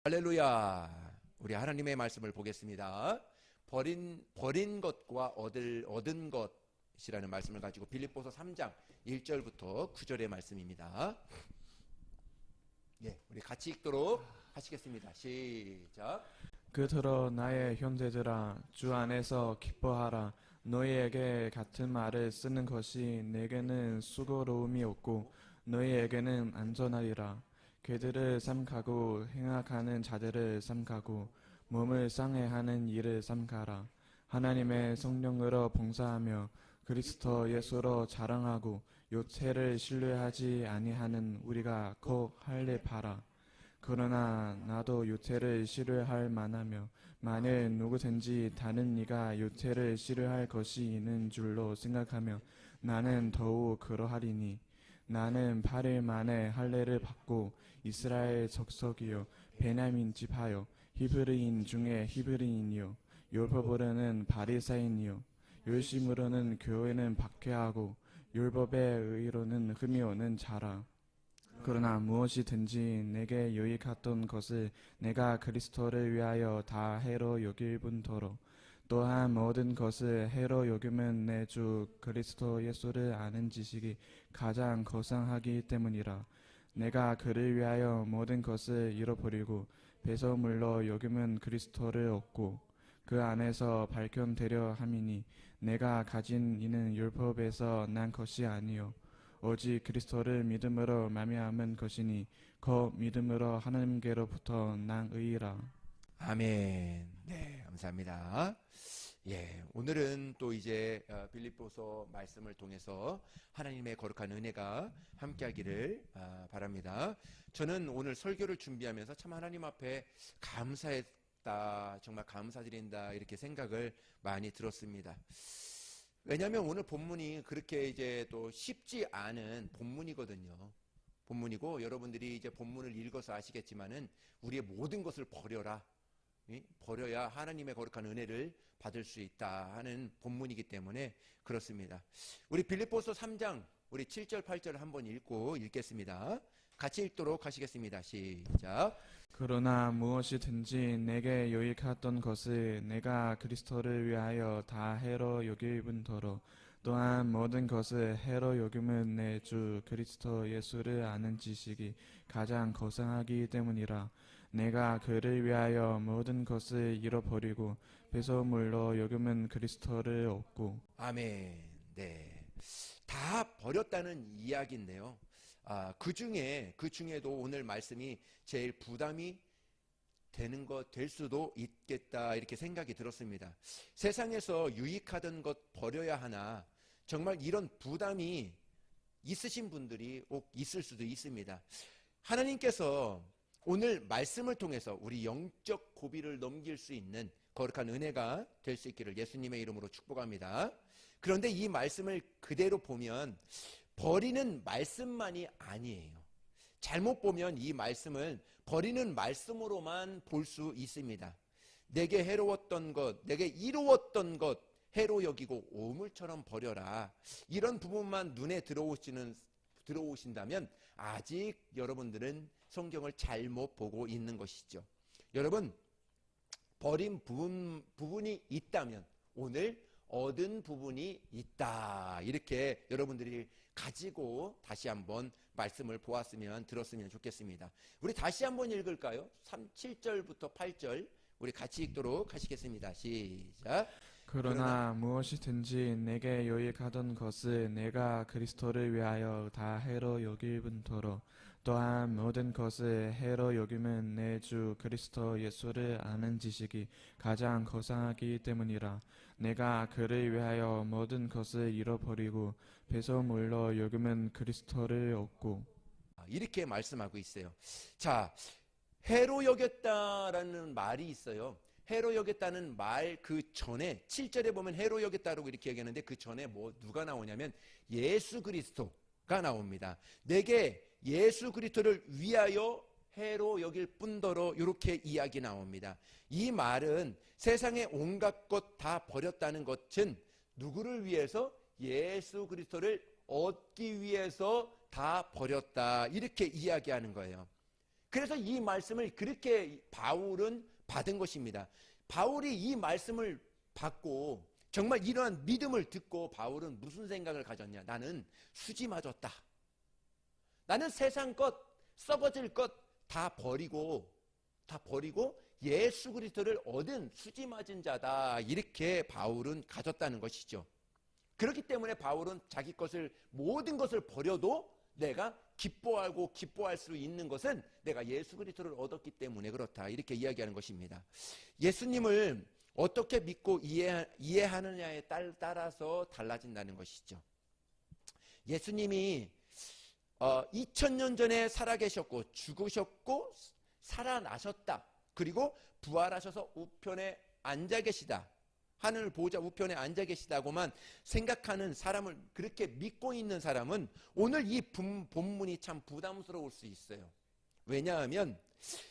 할렐루야. 우리 하나님의 말씀을 보겠습니다. 버린 것과 얻은 것이라는 말씀을 가지고 빌립보서 3장 1절부터 9절의 말씀입니다. 우리 같이 읽도록 하시겠습니다. 시작. 그토록 나의 형제들아, 주 안에서 기뻐하라. 너희에게 같은 말을 쓰는 것이 내게는 수고로움이 없고 너희에게는 안전하리라. 괴들을 삼가고 행악하는 자들을 삼가고 몸을 상해하는 일을 삼가라. 하나님의 성령으로 봉사하며 그리스도 예수로 자랑하고 육체를 신뢰하지 아니하는 우리가 곧 할례하라. 그러나 나도 육체를 싫어할 만하며 만일 누구든지 다른 이가 육체를 싫어할 것이 있는 줄로 생각하며 나는 더욱 그러하리니 나는 8일 만에 할례를 받고 이스라엘 족속이요 베냐민 집하여 히브리인 중에 히브리인이요 율법으로는 바리새인이요 열심으로는 교회는 박해하고 율법의 의로는 흠이 오는 자라. 그러나 무엇이든지 내게 유익했던 것을 내가 그리스도를 위하여 다 해로 여길 뿐더러 또한 모든 것을 해로 여기면 내 주 그리스도 예수를 아는 지식이 가장 거상하기 때문이라. 내가 그를 위하여 모든 것을 잃어버리고 배설물로 여기면 그리스도를 얻고 그 안에서 발견되려 함이니 내가 가진 이는 율법에서 난 것이 아니요 오직 그리스도를 믿음으로 말미암은 것이니 그 믿음으로 하나님께로부터 난 의라. 아멘. 네, 감사합니다. 오늘은 또 이제 빌립보서 말씀을 통해서 하나님의 거룩한 은혜가 함께하기를 바랍니다. 저는 오늘 설교를 준비하면서 참 하나님 앞에 감사했다, 정말 감사드린다 이렇게 생각을 많이 들었습니다. 왜냐하면 오늘 본문이 그렇게 이제 또 쉽지 않은 본문이거든요. 본문이고 여러분들이 이제 본문을 읽어서 아시겠지만은 우리의 모든 것을 버려야 하나님의 거룩한 은혜를 받을 수 있다 하는 본문이기 때문에 그렇습니다. 우리 빌립보서 3장 우리 7절 8절 한번 읽겠습니다. 같이 읽도록 하시겠습니다. 시작. 그러나 무엇이든지 내게 유익했던 것을 내가 그리스도를 위하여 다 해로 여길 뿐더러 또한 모든 것을 해로 여김은 내 주 그리스도 예수를 아는 지식이 가장 거상하기 때문이라. 내가 그를 위하여 모든 것을 잃어버리고 배설물로 여김은 그리스도를 얻고. 아멘. 네, 다 버렸다는 이야기인데요. 그 중에도 오늘 말씀이 제일 부담이 될 수도 있겠다 이렇게 생각이 들었습니다. 세상에서 유익하던 것 버려야 하나 정말 이런 부담이 있으신 분들이 꼭 있을 수도 있습니다. 하나님께서 오늘 말씀을 통해서 우리 영적 고비를 넘길 수 있는 거룩한 은혜가 될 수 있기를 예수님의 이름으로 축복합니다. 그런데 이 말씀을 그대로 보면 버리는 말씀만이 아니에요. 잘못 보면 이 말씀을 버리는 말씀으로만 볼 수 있습니다. 내게 해로웠던 것, 내게 이루었던 것 해로 여기고 오물처럼 버려라. 이런 부분만 눈에 들어오신다면 아직 여러분들은 성경을 잘못 보고 있는 것이죠. 여러분, 버린 부분이 있다면 오늘 얻은 부분이 있다. 이렇게 여러분들이 가지고 다시 한번 말씀을 들었으면 좋겠습니다. 우리 다시 한번 읽을까요? 7절부터 8절 우리 같이 읽도록 하시겠습니다. 시작. 그러나 무엇이든지 내게 유익하던 것을 내가 그리스도를 위하여 다 해로 여길 뿐더러 또한 모든 것을 해로 여기면 내 주 그리스도 예수를 아는 지식이 가장 거상하기 때문이라. 내가 그를 위하여 모든 것을 잃어버리고 배설물로 여기면 그리스도를 얻고. 이렇게 말씀하고 있어요. 자, 해로 여겼다라는 말이 있어요. 해로 여겼다는 말 그 전에 7절에 보면 해로 여겼다라고 이렇게 얘기하는데 그 전에 누가 나오냐면 예수 그리스도가 나옵니다. 내게 예수 그리스도를 위하여 해로 여길 뿐더러 이렇게 이야기 나옵니다. 이 말은 세상의 온갖 것 다 버렸다는 것은 누구를 위해서? 예수 그리스도를 얻기 위해서 다 버렸다 이렇게 이야기하는 거예요. 그래서 이 말씀을 그렇게 바울은 받은 것입니다. 바울이 이 말씀을 받고 정말 이러한 믿음을 듣고 바울은 무슨 생각을 가졌냐? 나는 수지 맞았다. 나는 세상 것, 썩어질 것 다 버리고 예수 그리스도를 얻은 수지 맞은 자다. 이렇게 바울은 가졌다는 것이죠. 그렇기 때문에 바울은 자기 것을 모든 것을 버려도 내가 기뻐할 수 있는 것은 내가 예수 그리스도를 얻었기 때문에 그렇다. 이렇게 이야기하는 것입니다. 예수님을 어떻게 믿고 이해하느냐에 따라서 달라진다는 것이죠. 예수님이 2000년 전에 살아계셨고 죽으셨고 살아나셨다. 그리고 부활하셔서 우편에 앉아 계시다. 하늘 보좌 우편에 앉아 계시다고만 생각하는 사람을, 그렇게 믿고 있는 사람은 오늘 이 본문이 참 부담스러울 수 있어요. 왜냐하면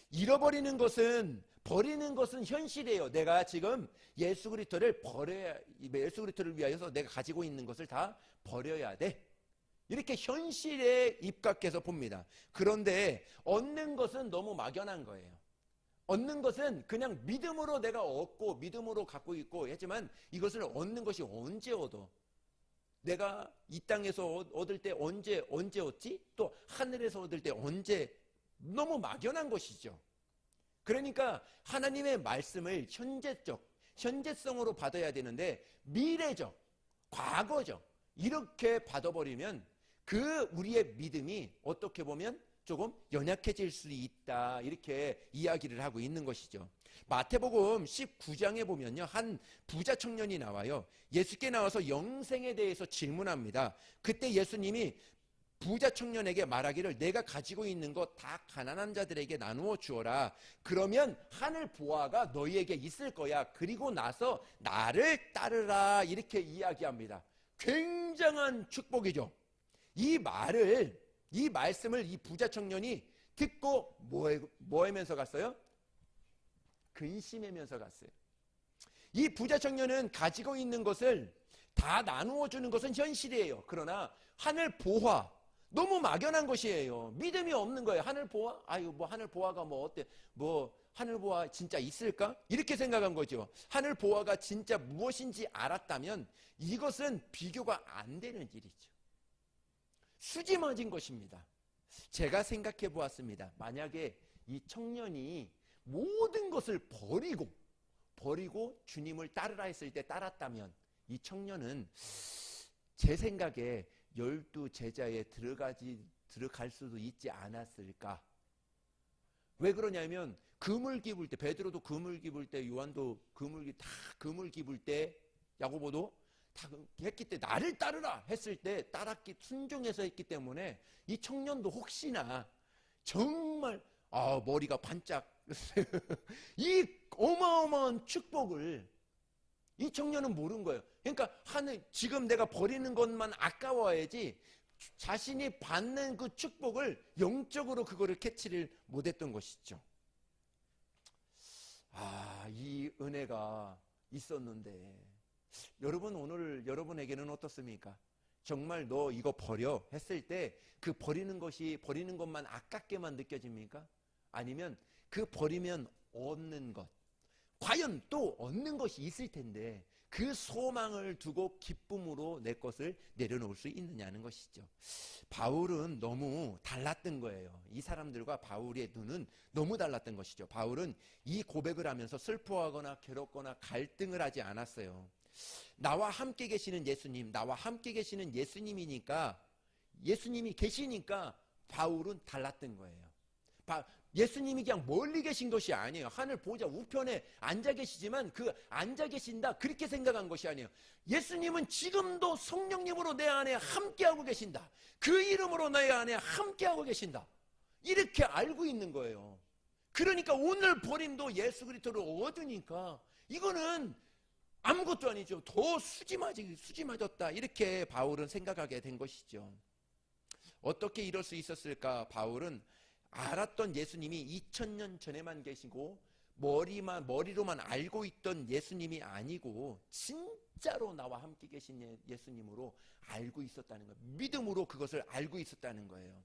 잃어버리는 것은, 버리는 것은 현실이에요. 내가 지금 예수 그리스도를 위하여서 내가 가지고 있는 것을 다 버려야 돼. 이렇게 현실에 입각해서 봅니다. 그런데 얻는 것은 너무 막연한 거예요. 얻는 것은 그냥 믿음으로 내가 얻고 믿음으로 갖고 있고 했지만 이것을 얻는 것이 언제 얻어? 내가 이 땅에서 얻을 때 언제 얻지? 또 하늘에서 얻을 때 언제? 너무 막연한 것이죠. 그러니까 하나님의 말씀을 현재성으로 받아야 되는데 미래적, 과거적 이렇게 받아버리면 우리의 믿음이 어떻게 보면 조금 연약해질 수 있다. 이렇게 이야기를 하고 있는 것이죠. 마태복음 19장에 보면요, 한 부자 청년이 나와요. 예수께 나와서 영생에 대해서 질문합니다. 그때 예수님이 부자 청년에게 말하기를 내가 가지고 있는 것 다 가난한 자들에게 나누어 주어라. 그러면 하늘 보화가 너희에게 있을 거야. 그리고 나서 나를 따르라. 이렇게 이야기합니다. 굉장한 축복이죠. 이 말씀을 이 부자 청년이 듣고 뭐 하면서 갔어요? 근심하면서 갔어요. 이 부자 청년은 가지고 있는 것을 다 나누어 주는 것은 현실이에요. 그러나 하늘 보화, 너무 막연한 것이에요. 믿음이 없는 거예요. 하늘 보화? 하늘 보화가 어때? 하늘 보화 진짜 있을까? 이렇게 생각한 거죠. 하늘 보화가 진짜 무엇인지 알았다면 이것은 비교가 안 되는 일이죠. 수지 맞은 것입니다. 제가 생각해 보았습니다. 만약에 이 청년이 모든 것을 버리고 주님을 따르라 했을 때 따랐다면 이 청년은 제 생각에 12제자에 들어갈 수도 있지 않았을까? 왜 그러냐면 금을 기불 때, 베드로도 금을 기불 때, 요한도 금을 기불 때, 야고보도 다 했기 때문에 나를 따르라 했을 때 순종해서 했기 때문에 이 청년도 혹시나 정말 머리가 반짝 이 어마어마한 축복을 이 청년은 모른 거예요. 그러니까 지금 내가 버리는 것만 아까워야지 자신이 받는 그 축복을 영적으로 그거를 캐치를 못했던 것이죠. 이 은혜가 있었는데 여러분, 오늘 여러분에게는 어떻습니까? 정말 너 이거 버려 했을 때 그 버리는 것만 아깝게만 느껴집니까? 아니면 그 버리면 얻는 것, 과연 또 얻는 것이 있을 텐데 그 소망을 두고 기쁨으로 내 것을 내려놓을 수 있느냐는 것이죠. 바울은 너무 달랐던 거예요. 이 사람들과 바울의 눈은 너무 달랐던 것이죠. 바울은 이 고백을 하면서 슬퍼하거나 괴롭거나 갈등을 하지 않았어요. 나와 함께 계시는 예수님이니까 예수님이 계시니까 바울은 달랐던 거예요. 예수님이 그냥 멀리 계신 것이 아니에요. 하늘 보좌 우편에 앉아 계시지만 그 앉아 계신다 그렇게 생각한 것이 아니에요. 예수님은 지금도 성령님으로 내 안에 함께하고 계신다. 그 이름으로 내 안에 함께하고 계신다. 이렇게 알고 있는 거예요. 그러니까 오늘 버림도 예수 그리스도를 얻으니까 이거는 아무것도 아니죠. 더 수지 맞았다. 이렇게 바울은 생각하게 된 것이죠. 어떻게 이럴 수 있었을까? 바울은 알았던 예수님이 2000년 전에만 계시고 머리로만 알고 있던 예수님이 아니고 진짜로 나와 함께 계신 예수님으로 알고 있었다는 거예요. 믿음으로 그것을 알고 있었다는 거예요.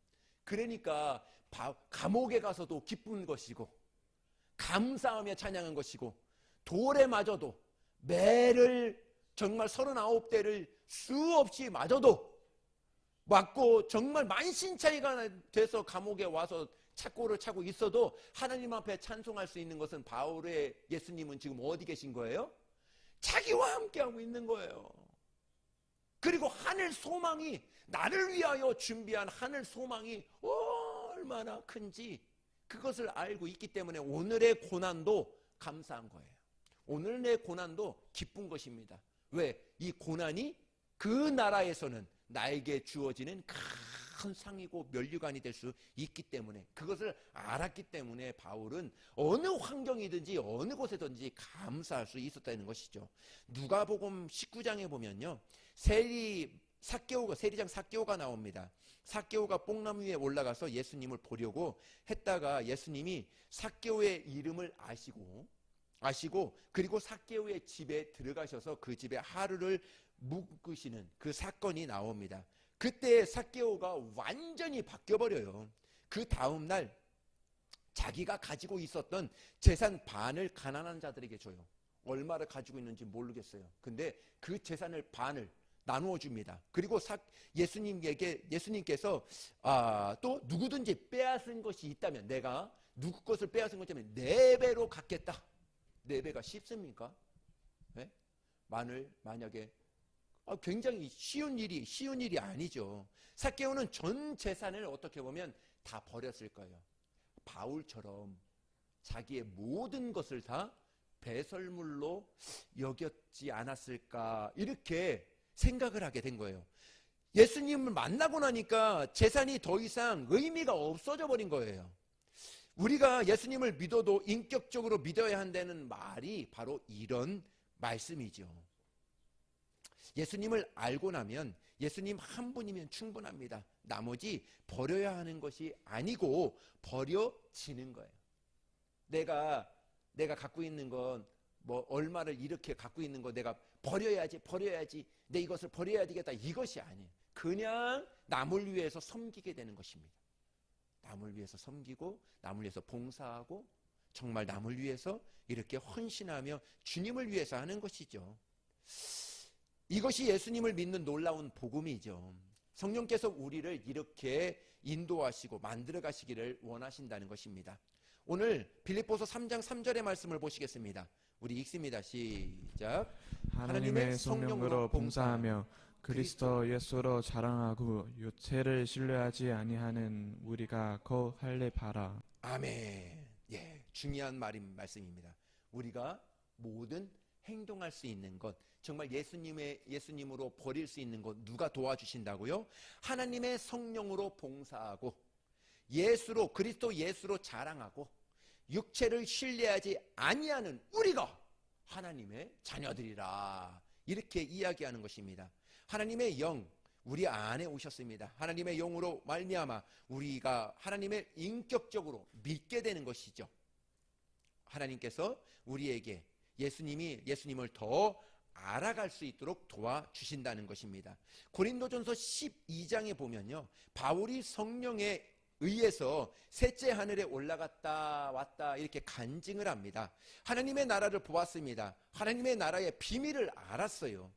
그러니까 감옥에 가서도 기쁜 것이고 감사하며 찬양한 것이고 돌에 맞아도 매를 정말 39대를 수없이 맞아도 맞고 정말 만신창이가 돼서 감옥에 와서 착고를 차고 있어도 하나님 앞에 찬송할 수 있는 것은 바울의 예수님은 지금 어디 계신 거예요? 자기와 함께하고 있는 거예요. 그리고 하늘 소망이, 나를 위하여 준비한 하늘 소망이 얼마나 큰지 그것을 알고 있기 때문에 오늘의 고난도 감사한 거예요. 오늘의 고난도 기쁜 것입니다. 왜? 이 고난이 그 나라에서는 나에게 주어지는 큰 상이고 면류관이 될 수 있기 때문에, 그것을 알았기 때문에 바울은 어느 환경이든지 어느 곳에든지 감사할 수 있었다는 것이죠. 누가복음 19장에 보면요, 세리장 삭개오가 나옵니다. 삭개오가 뽕나무 위에 올라가서 예수님을 보려고 했다가 예수님이 삭개오의 이름을 아시고 그리고 삭개오의 집에 들어가셔서 그 집에 하루를 묵으시는 그 사건이 나옵니다. 그때 삭개오가 완전히 바뀌어버려요. 그 다음날 자기가 가지고 있었던 재산 반을 가난한 자들에게 줘요. 얼마를 가지고 있는지 모르겠어요. 근데 그 재산을 반을 나누어 줍니다. 그리고 예수님께서 또 누구든지 빼앗은 것이 있다면, 내가 누구 것을 빼앗은 것이면 4배로 갚겠다. 4배가 쉽습니까? 네? 만약에 굉장히 쉬운 일이 아니죠. 삭개오는 전 재산을 어떻게 보면 다 버렸을 거예요. 바울처럼 자기의 모든 것을 다 배설물로 여겼지 않았을까, 이렇게 생각을 하게 된 거예요. 예수님을 만나고 나니까 재산이 더 이상 의미가 없어져 버린 거예요. 우리가 예수님을 믿어도 인격적으로 믿어야 한다는 말이 바로 이런 말씀이죠. 예수님을 알고 나면 예수님 한 분이면 충분합니다. 나머지 버려야 하는 것이 아니고 버려지는 거예요. 내가 갖고 있는 건 얼마를 이렇게 갖고 있는 거 내가 버려야지 내 이것을 버려야 되겠다, 이것이 아니에요. 그냥 남을 위해서 섬기게 되는 것입니다. 남을 위해서 섬기고 남을 위해서 봉사하고 정말 남을 위해서 이렇게 헌신하며 주님을 위해서 하는 것이죠. 이것이 예수님을 믿는 놀라운 복음이죠. 성령께서 우리를 이렇게 인도하시고 만들어 가시기를 원하신다는 것입니다. 오늘 빌립보서 3장 3절의 말씀을 보시겠습니다. 우리 읽습니다. 시작. 하나님의 성령으로 봉사하며 그리스도 예수로 자랑하고 육체를 신뢰하지 아니하는 우리가 거 할례 바라. 아멘. 예, 중요한 말씀입니다. 우리가 모든 행동할 수 있는 것, 정말 예수님으로 버릴 수 있는 것 누가 도와주신다고요? 하나님의 성령으로 봉사하고 그리스도 예수로 자랑하고 육체를 신뢰하지 아니하는 우리가 하나님의 자녀들이라, 이렇게 이야기하는 것입니다. 하나님의 영 우리 안에 오셨습니다. 하나님의 영으로 말미암아 우리가 하나님을 인격적으로 믿게 되는 것이죠. 하나님께서 우리에게 예수님을 더 알아갈 수 있도록 도와주신다는 것입니다. 고린도전서 12장에 보면요, 바울이 성령에 의해서 셋째 하늘에 올라갔다 왔다 이렇게 간증을 합니다. 하나님의 나라를 보았습니다. 하나님의 나라의 비밀을 알았어요.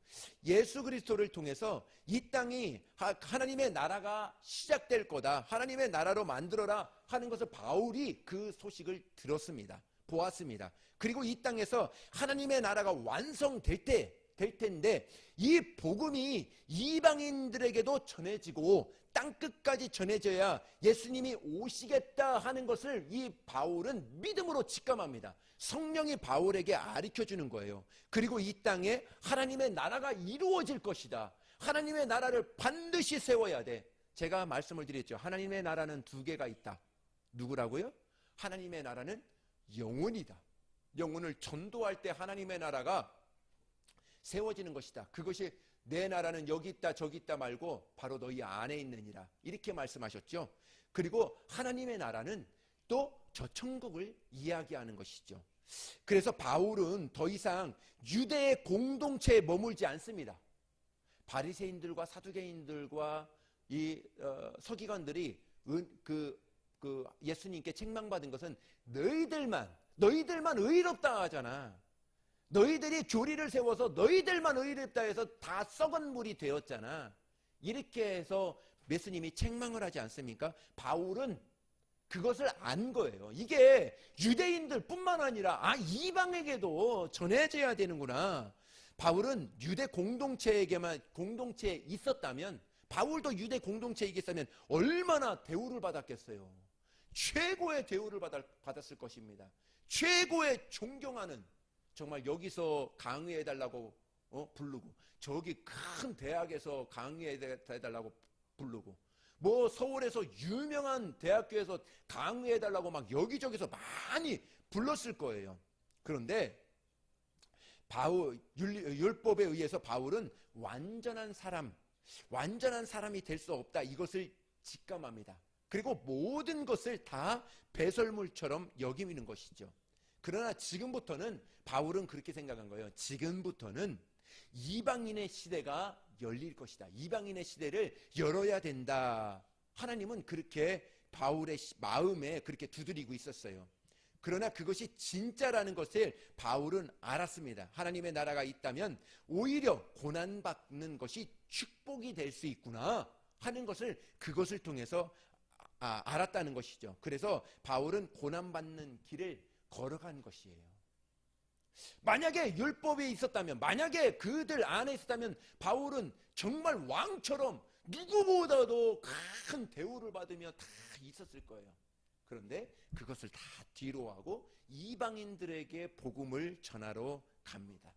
예수 그리스도를 통해서 이 땅이 하나님의 나라가 시작될 거다, 하나님의 나라로 만들어라 하는 것을 바울이 그 소식을 들었습니다. 보았습니다. 그리고 이 땅에서 하나님의 나라가 완성될 텐데 이 복음이 이방인들에게도 전해지고 땅끝까지 전해져야 예수님이 오시겠다 하는 것을 이 바울은 믿음으로 직감합니다. 성령이 바울에게 가르쳐주는 거예요. 그리고 이 땅에 하나님의 나라가 이루어질 것이다. 하나님의 나라를 반드시 세워야 돼. 제가 말씀을 드렸죠. 하나님의 나라는 2개가 있다. 누구라고요? 하나님의 나라는 영혼이다. 영혼을 전도할 때 하나님의 나라가 세워지는 것이다. 그것이 내 나라는 여기 있다 저기 있다 말고 바로 너희 안에 있느니라, 이렇게 말씀하셨죠. 그리고 하나님의 나라는 또 저 천국을 이야기하는 것이죠. 그래서 바울은 더 이상 유대의 공동체에 머물지 않습니다. 바리새인들과 사두개인들과 이 서기관들이 예수님께 책망받은 것은 너희들만 의롭다 하잖아. 너희들이 교리를 세워서 너희들만 의롭다 해서 다 썩은 물이 되었잖아. 이렇게 해서 예수님이 책망을 하지 않습니까? 바울은 그것을 안 거예요. 이게 유대인들 뿐만 아니라 이방에게도 전해져야 되는구나. 바울은 유대 공동체에 있었다면, 바울도 유대 공동체에 있었다면 얼마나 대우를 받았겠어요. 최고의 대우를 받았을 것입니다. 최고의 존경하는, 정말 여기서 강의해달라고 부르고, 저기 큰 대학에서 강의해달라고 부르고, 뭐 서울에서 유명한 대학교에서 강의해달라고 막 여기저기서 많이 불렀을 거예요. 그런데 율법에 의해서 바울은 완전한 사람이 될 수 없다, 이것을 직감합니다. 그리고 모든 것을 다 배설물처럼 여기는 것이죠. 그러나 지금부터는 바울은 그렇게 생각한 거예요. 지금부터는 이방인의 시대가 열릴 것이다. 이방인의 시대를 열어야 된다. 하나님은 그렇게 바울의 마음에 그렇게 두드리고 있었어요. 그러나 그것이 진짜라는 것을 바울은 알았습니다. 하나님의 나라가 있다면 오히려 고난받는 것이 축복이 될 수 있구나 하는 것을, 그것을 통해서 알았다는 것이죠. 그래서 바울은 고난받는 길을 걸어간 것이에요. 만약에 율법에 있었다면, 만약에 그들 안에 있었다면 바울은 정말 왕처럼 누구보다도 큰 대우를 받으며 다 있었을 거예요. 그런데 그것을 다 뒤로 하고 이방인들에게 복음을 전하러 갑니다.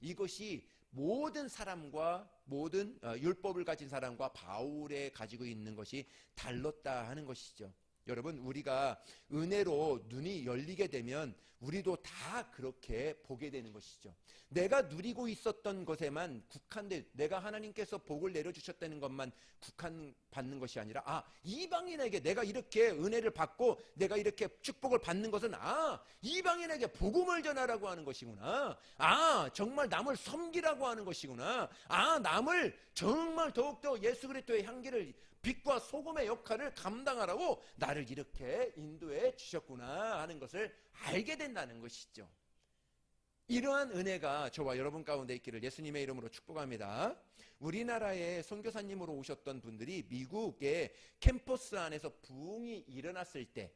이것이 모든 사람과, 모든 율법을 가진 사람과 바울에 가지고 있는 것이 달랐다 하는 것이죠. 여러분, 우리가 은혜로 눈이 열리게 되면 우리도 다 그렇게 보게 되는 것이죠. 내가 누리고 있었던 것에만 국한돼, 내가 하나님께서 복을 내려주셨다는 것만 국한받는 것이 아니라, 이방인에게 내가 이렇게 은혜를 받고 내가 이렇게 축복을 받는 것은 이방인에게 복음을 전하라고 하는 것이구나. 정말 남을 섬기라고 하는 것이구나. 남을 정말 더욱더 예수 그리스도의 향기를, 빛과 소금의 역할을 감당하라고 나를 이렇게 인도해 주셨구나 하는 것을 알게 된다는 것이죠. 이러한 은혜가 저와 여러분 가운데 있기를 예수님의 이름으로 축복합니다. 우리나라에 선교사님으로 오셨던 분들이 미국의 캠퍼스 안에서 부흥이 일어났을 때,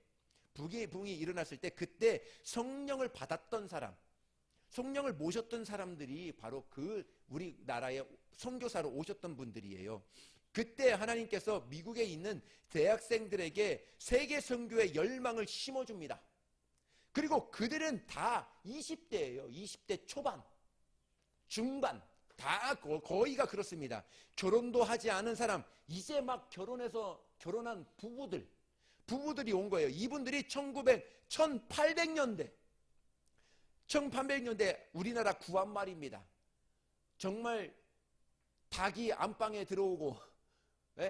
그때 성령을 받았던 사람, 성령을 모셨던 사람들이 바로 그 우리나라에 선교사로 오셨던 분들이에요. 그때 하나님께서 미국에 있는 대학생들에게 세계 선교의 열망을 심어줍니다. 그리고 그들은 다 20대예요. 20대 초반, 중반, 다 거의가 그렇습니다. 결혼도 하지 않은 사람, 이제 막 결혼한 부부들이 온 거예요. 이분들이 1800년대 우리나라 구한말입니다. 정말 닭이 안방에 들어오고,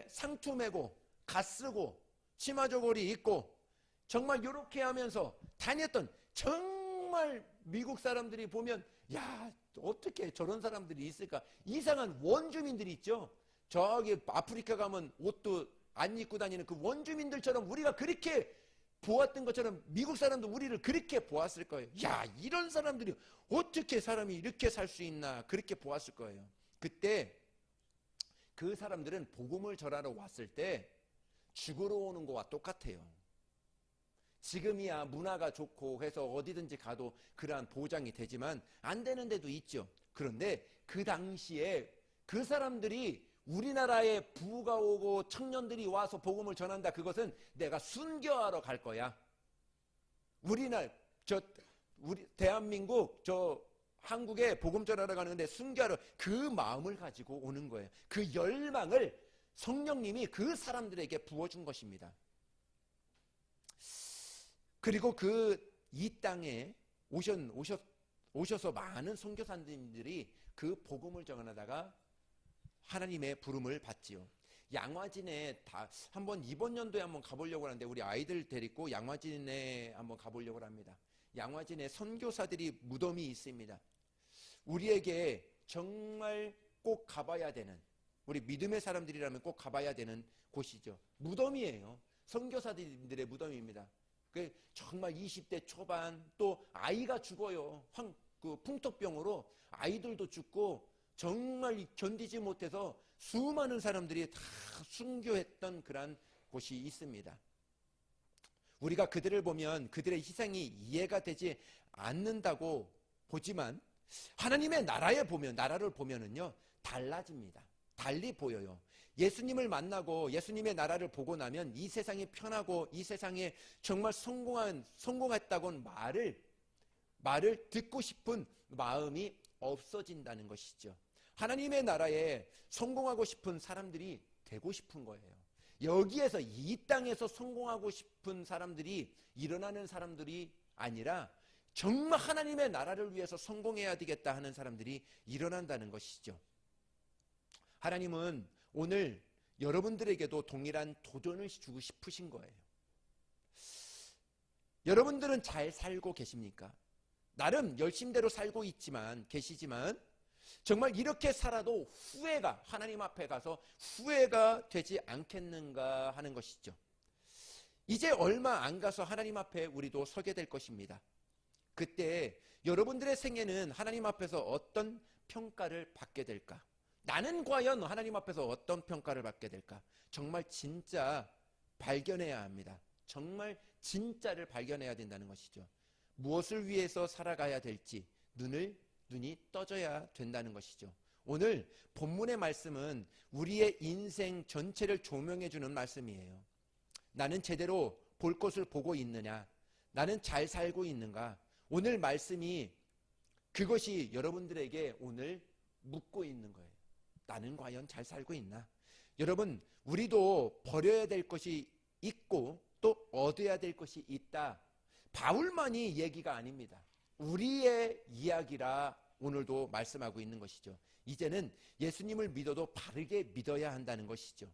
상투 매고, 갓 쓰고, 치마 저고리 입고, 정말 이렇게 하면서 다녔던, 정말 미국 사람들이 보면 어떻게 저런 사람들이 있을까? 이상한 원주민들이 있죠. 저기 아프리카 가면 옷도 안 입고 다니는 그 원주민들처럼 우리가 그렇게 보았던 것처럼 미국 사람도 우리를 그렇게 보았을 거예요. 이런 사람들이 어떻게 사람이 이렇게 살 수 있나, 그렇게 보았을 거예요. 그때 그 사람들은 복음을 전하러 왔을 때 죽으러 오는 것과 똑같아요. 지금이야 문화가 좋고 해서 어디든지 가도 그러한 보장이 되지만 안 되는 데도 있죠. 그런데 그 당시에 그 사람들이 우리나라에 부가 오고 청년들이 와서 복음을 전한다, 그것은 내가 순교하러 갈 거야. 우리 대한민국, 한국에 복음 전하러 가는데 순교하러, 그 마음을 가지고 오는 거예요. 그 열망을 성령님이 그 사람들에게 부어준 것입니다. 그리고 이 땅에 오셔서 많은 선교사님들이 그 복음을 전하다가 하나님의 부름을 받지요. 양화진에 한번 이번 연도에 한번 가보려고 하는데, 우리 아이들 데리고 양화진에 한번 가보려고 합니다. 양화진에 선교사들이 무덤이 있습니다. 우리에게 정말 꼭 가봐야 되는, 우리 믿음의 사람들이라면 꼭 가봐야 되는 곳이죠. 무덤이에요. 선교사들의 무덤입니다. 정말 20대 초반 또 아이가 죽어요. 풍토병으로 아이들도 죽고 정말 견디지 못해서 수많은 사람들이 다 순교했던 그런 곳이 있습니다. 우리가 그들을 보면 그들의 희생이 이해가 되지 않는다고 보지만 하나님의 나라를 보면은요 달라집니다. 달리 보여요. 예수님을 만나고 예수님의 나라를 보고 나면 이 세상이 편하고 이 세상에 정말 성공했다고는 말을 듣고 싶은 마음이 없어진다는 것이죠. 하나님의 나라에 성공하고 싶은 사람들이 되고 싶은 거예요. 여기에서 이 땅에서 성공하고 싶은 사람들이 일어나는 사람들이 아니라 정말 하나님의 나라를 위해서 성공해야 되겠다 하는 사람들이 일어난다는 것이죠. 하나님은 오늘 여러분들에게도 동일한 도전을 주고 싶으신 거예요. 여러분들은 잘 살고 계십니까? 나름 열심대로 살고 계시지만 정말 이렇게 살아도 하나님 앞에 가서 후회가 되지 않겠는가 하는 것이죠. 이제 얼마 안 가서 하나님 앞에 우리도 서게 될 것입니다. 그때 여러분들의 생애는 하나님 앞에서 어떤 평가를 받게 될까? 나는 과연 하나님 앞에서 어떤 평가를 받게 될까? 정말 진짜 발견해야 합니다. 정말 진짜를 발견해야 된다는 것이죠. 무엇을 위해서 살아가야 될지 눈이 떠져야 된다는 것이죠. 오늘 본문의 말씀은 우리의 인생 전체를 조명해 주는 말씀이에요. 나는 제대로 볼 것을 보고 있느냐? 나는 잘 살고 있는가? 오늘 말씀이 그것이 여러분들에게 오늘 묻고 있는 거예요. 나는 과연 잘 살고 있나? 여러분, 우리도 버려야 될 것이 있고 또 얻어야 될 것이 있다. 바울만이 얘기가 아닙니다. 우리의 이야기라 오늘도 말씀하고 있는 것이죠. 이제는 예수님을 믿어도 바르게 믿어야 한다는 것이죠.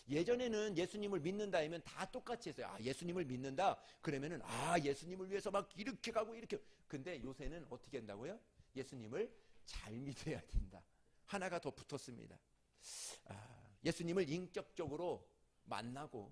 예전에는 예수님을 믿는다 하면 다 똑같이 했어요. 예수님을 믿는다 그러면은 예수님을 위해서 막 이렇게 가고 이렇게. 근데 요새는 어떻게 한다고요? 예수님을 잘 믿어야 된다. 하나가 더 붙었습니다. 예수님을 인격적으로 만나고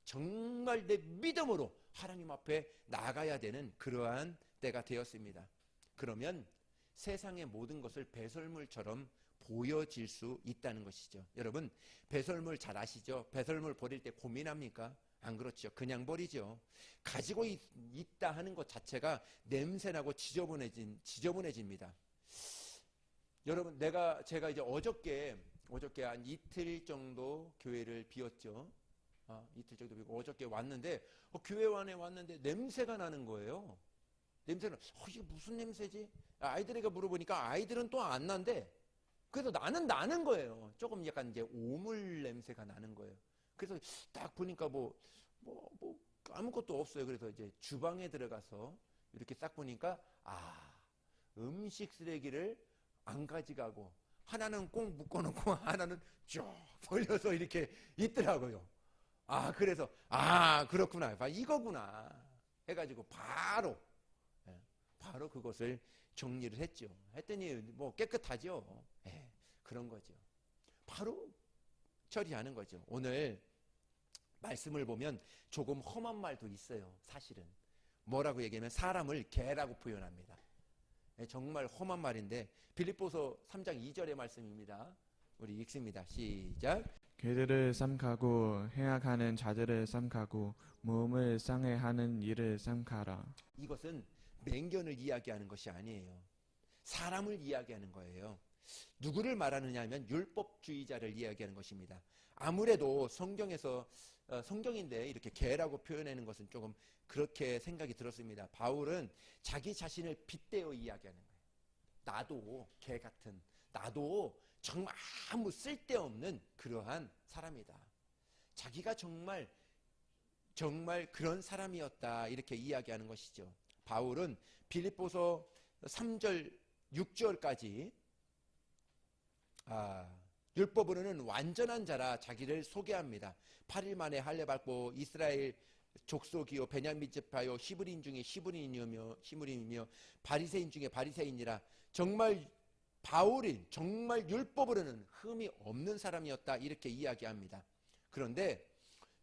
정말 내 믿음으로 하나님 앞에 나가야 되는 그러한 때가 되었습니다. 그러면 세상의 모든 것을 배설물처럼 보여질 수 있다는 것이죠. 여러분, 배설물 잘 아시죠? 배설물 버릴 때 고민합니까? 안 그렇죠. 그냥 버리죠. 가지고 있다 하는 것 자체가 냄새나고 지저분해집니다. 여러분, 제가 이제 어저께 한 이틀 정도 교회를 비웠죠. 이틀 정도 비우고 어저께 왔는데 교회 안에 왔는데 냄새가 나는 거예요. 냄새는 이게 무슨 냄새지? 아이들에게 물어보니까 아이들은 또 안 난대. 그래서 나는 나는 거예요. 조금 약간 이제 오물 냄새가 나는 거예요. 그래서 딱 보니까 뭐 아무것도 없어요. 그래서 이제 주방에 들어가서 이렇게 싹 보니까 음식 쓰레기를 안 가져가고 하나는 꼭 묶어놓고 하나는 쭉 벌려서 이렇게 있더라고요. 그래서 그렇구나, 이거구나 해가지고 바로 그것을 정리를 했죠. 했더니 뭐 깨끗하죠. 그런 거죠. 바로 처리하는 거죠. 오늘 말씀을 보면 조금 험한 말도 있어요. 사실은 뭐라고 얘기하면 사람을 개라고 표현합니다. 정말 험한 말인데 빌립보서 3장 2절의 말씀입니다. 우리 읽습니다. 시작. 개들을 삼가고 해악하는 자들을 삼가고 몸을 상해하는 일을 삼가라. 이것은 맹견을 이야기하는 것이 아니에요. 사람을 이야기하는 거예요. 누구를 말하느냐 하면 율법주의자를 이야기하는 것입니다. 아무래도 성경인데 이렇게 개라고 표현하는 것은 조금 그렇게 생각이 들었습니다. 바울은 자기 자신을 빗대어 이야기하는 거예요. 나도 개 같은, 나도 정말 아무 쓸데없는 그러한 사람이다. 자기가 정말 그런 사람이었다 이렇게 이야기하는 것이죠. 바울은 빌립보서 3절 6절까지 율법으로는 완전한 자라 자기를 소개합니다. 8일 만에 할례 받고 이스라엘 족속이요 베냐민 지파요 히브리인 중에 히브리인이며 바리새인 중에 바리새인이라 정말 바울이 정말 율법으로는 흠이 없는 사람이었다 이렇게 이야기합니다. 그런데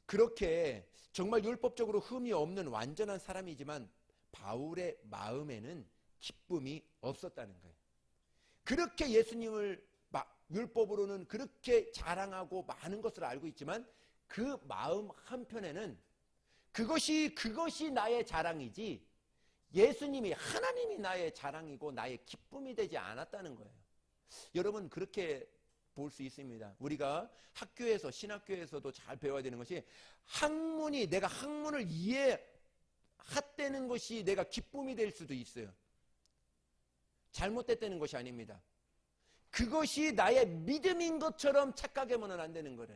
그렇게 정말 율법적으로 흠이 없는 완전한 사람이지만 바울의 마음에는 기쁨이 없었다는 거예요. 그렇게 예수님을 율법으로는 그렇게 자랑하고 많은 것을 알고 있지만 그 마음 한편에는 그것이 나의 자랑이지 예수님이 하나님이 나의 자랑이고 나의 기쁨이 되지 않았다는 거예요. 여러분 그렇게 볼 수 있습니다. 우리가 학교에서 신학교에서도 잘 배워야 되는 것이 내가 학문을 이해했다는 것이 내가 기쁨이 될 수도 있어요. 잘못됐다는 것이 아닙니다. 그것이 나의 믿음인 것처럼 착각하면 안 되는 거예요.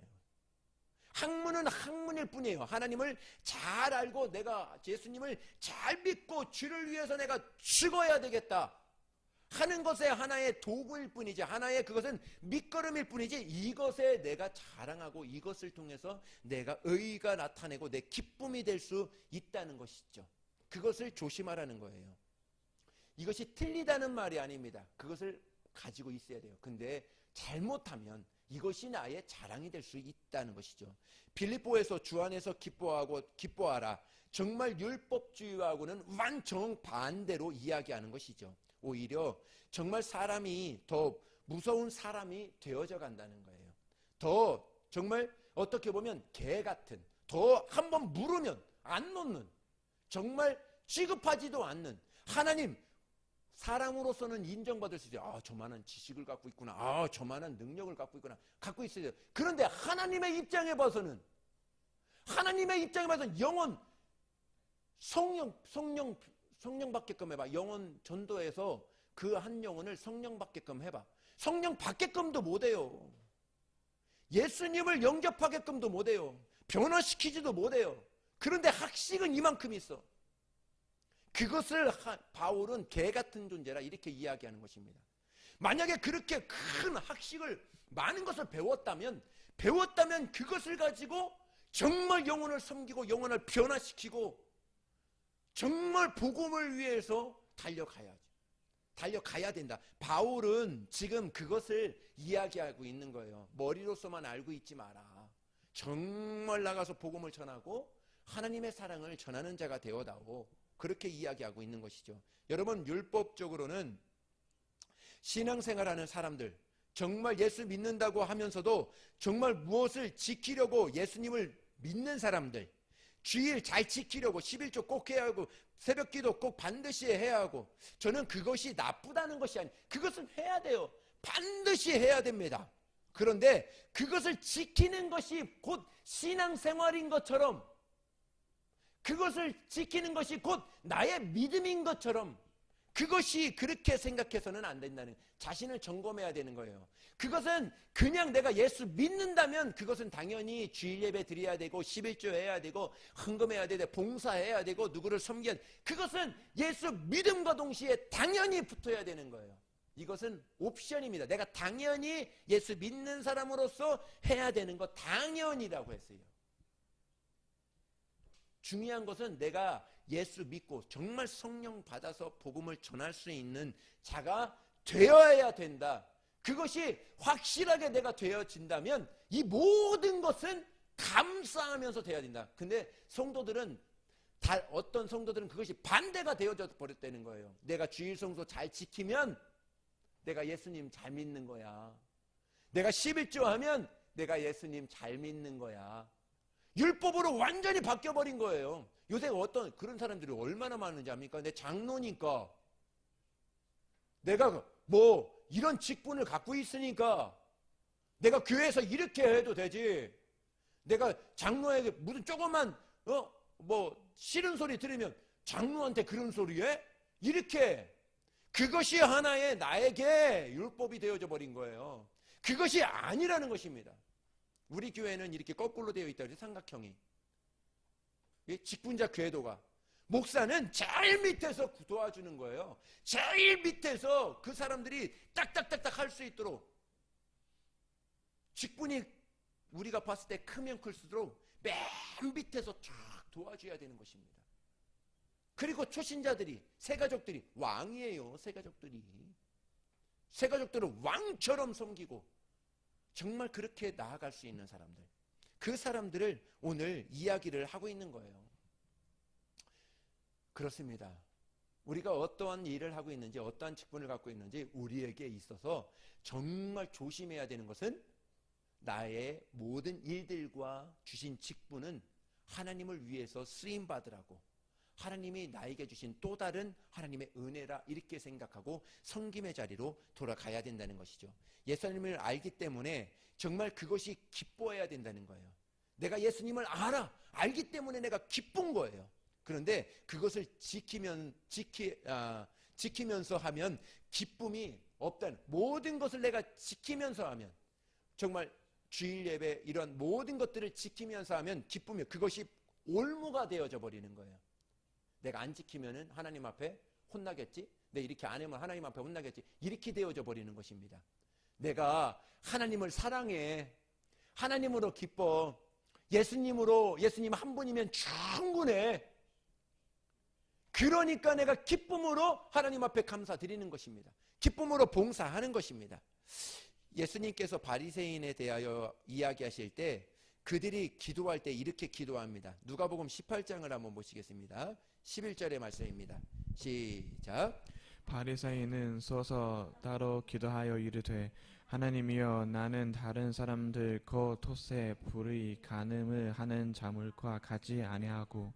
학문은 학문일 뿐이에요. 하나님을 잘 알고 내가 예수님을 잘 믿고 주를 위해서 내가 죽어야 되겠다 하는 것에 하나의 도구일 뿐이지 하나의 그것은 밑거름일 뿐이지 이것에 내가 자랑하고 이것을 통해서 내가 의의가 나타내고 내 기쁨이 될 수 있다는 것이죠. 그것을 조심하라는 거예요. 이것이 틀리다는 말이 아닙니다. 그것을 가지고 있어야 돼요. 근데 잘못하면 이것이 나의 자랑이 될 수 있다는 것이죠. 빌립보에서 주 안에서 기뻐하라. 정말 율법주의하고는 완전 반대로 이야기하는 것이죠. 오히려 정말 사람이 더 무서운 사람이 되어져 간다는 거예요. 더 정말 어떻게 보면 개 같은, 더 한번 물으면 안 놓는, 정말 취급하지도 않는 하나님, 사람으로서는 인정받을 수 있어요. 저만한 지식을 갖고 있구나. 저만한 능력을 갖고 있구나. 갖고 있어요. 그런데 하나님의 입장에 봐서는 영혼, 성령 받게끔 해봐. 영혼 전도해서 그 한 영혼을 성령 받게끔 해봐. 성령 받게끔도 못해요. 예수님을 영접하게끔도 못해요. 변화시키지도 못해요. 그런데 학식은 이만큼 있어. 그것을 바울은 개 같은 존재라 이렇게 이야기하는 것입니다. 만약에 그렇게 큰 학식을 많은 것을 배웠다면 그것을 가지고 정말 영혼을 섬기고 영혼을 변화시키고 정말 복음을 위해서 달려가야 된다. 바울은 지금 그것을 이야기하고 있는 거예요. 머리로서만 알고 있지 마라. 정말 나가서 복음을 전하고 하나님의 사랑을 전하는 자가 되어다오. 그렇게 이야기하고 있는 것이죠. 여러분 율법적으로는 신앙생활하는 사람들 정말 예수 믿는다고 하면서도 정말 무엇을 지키려고 예수님을 믿는 사람들 주일 잘 지키려고 11조 꼭 해야 하고 새벽기도 꼭 반드시 해야 하고 저는 그것이 나쁘다는 것이 아니에요. 그것은 해야 돼요. 반드시 해야 됩니다. 그런데 그것을 지키는 것이 곧 신앙생활인 것처럼 그것을 지키는 것이 곧 나의 믿음인 것처럼 그것이 그렇게 생각해서는 안 된다는 자신을 점검해야 되는 거예요. 그것은 그냥 내가 예수 믿는다면 그것은 당연히 주일 예배 드려야 되고 11조 해야 되고 헌금해야 되고 봉사해야 되고 누구를 섬겨야 돼. 그것은 예수 믿음과 동시에 당연히 붙어야 되는 거예요. 이것은 옵션입니다. 내가 당연히 예수 믿는 사람으로서 해야 되는 거 당연이라고 했어요. 중요한 것은 내가 예수 믿고 정말 성령 받아서 복음을 전할 수 있는 자가 되어야 된다. 그것이 확실하게 내가 되어진다면 이 모든 것은 감사하면서 돼야 된다. 근데 어떤 성도들은 그것이 반대가 되어져 버렸다는 거예요. 내가 주일 성소 잘 지키면 내가 예수님 잘 믿는 거야. 내가 11조 하면 내가 예수님 잘 믿는 거야. 율법으로 완전히 바뀌어버린 거예요. 요새 어떤 그런 사람들이 얼마나 많은지 압니까? 내 장로니까 내가 뭐 이런 직분을 갖고 있으니까 내가 교회에서 이렇게 해도 되지. 내가 장로에게 무슨 조그만 뭐 싫은 소리 들으면 장로한테 그런 소리 해? 이렇게 그것이 하나의 나에게 율법이 되어져 버린 거예요. 그것이 아니라는 것입니다. 우리 교회는 이렇게 거꾸로 되어 있다. 삼각형이. 직분자 궤도가. 목사는 제일 밑에서 도와주는 거예요. 제일 밑에서 그 사람들이 딱딱딱딱 할 수 있도록. 직분이 우리가 봤을 때 크면 클수록 맨 밑에서 쫙 도와줘야 되는 것입니다. 그리고 초신자들이, 새가족들이 왕이에요. 새가족들이. 새 가족들을 왕처럼 섬기고 정말 그렇게 나아갈 수 있는 사람들, 그 사람들을 오늘 이야기를 하고 있는 거예요. 그렇습니다. 우리가 어떠한 일을 하고 있는지, 어떠한 직분을 갖고 있는지 우리에게 있어서 정말 조심해야 되는 것은 나의 모든 일들과 주신 직분은 하나님을 위해서 쓰임받으라고, 하나님이 나에게 주신 또 다른 하나님의 은혜라 이렇게 생각하고 섬김의 자리로 돌아가야 된다는 것이죠. 예수님을 알기 때문에 정말 그것이 기뻐해야 된다는 거예요. 내가 예수님을 알기 때문에 내가 기쁜 거예요. 그런데 그것을 지키면서 하면 기쁨이 없다는, 모든 것을 내가 지키면서 하면, 정말 주일 예배 이런 모든 것들을 지키면서 하면 기쁨이, 그것이 올무가 되어져 버리는 거예요. 내가 안 지키면은 하나님 앞에 혼나겠지, 내가 이렇게 안 하면 하나님 앞에 혼나겠지, 이렇게 되어져 버리는 것입니다. 내가 하나님을 사랑해, 하나님으로 기뻐, 예수님 한 분이면 충분해, 그러니까 내가 기쁨으로 하나님 앞에 감사드리는 것입니다. 기쁨으로 봉사하는 것입니다. 예수님께서 바리새인에 대하여 이야기하실 때 그들이 기도할 때 이렇게 기도합니다. 누가복음 18장을 한번 보시겠습니다. 11절의 말씀입니다. 시작. 바리새인은 서서 따로 기도하여 이르되 하나님이여, 나는 다른 사람들 그 톳에 불의 간음을 하는 자물과 같지 아니하고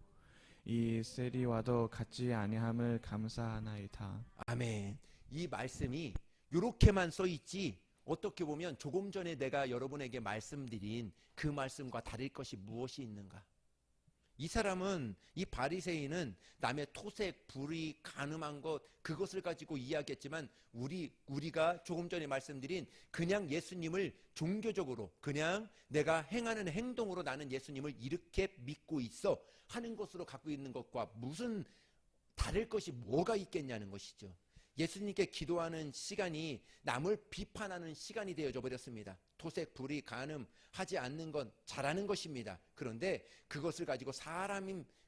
이 세리와도 같지 아니함을 감사하나이다. 아멘. 이 말씀이 이렇게만 써 있지, 어떻게 보면 조금 전에 내가 여러분에게 말씀드린 그 말씀과 다를 것이 무엇이 있는가? 이 사람은, 이 바리새인은 남의 토색, 불의, 간음한 것, 그것을 가지고 이야기했지만 우리가 조금 전에 말씀드린 그냥 예수님을 종교적으로, 그냥 내가 행하는 행동으로 나는 예수님을 이렇게 믿고 있어 하는 것으로 갖고 있는 것과 무슨 다를 것이 뭐가 있겠냐는 것이죠. 예수님께 기도하는 시간이 남을 비판하는 시간이 되어져 버렸습니다. 토색, 불의, 간음 하지 않는 건 잘하는 것입니다. 그런데 그것을 가지고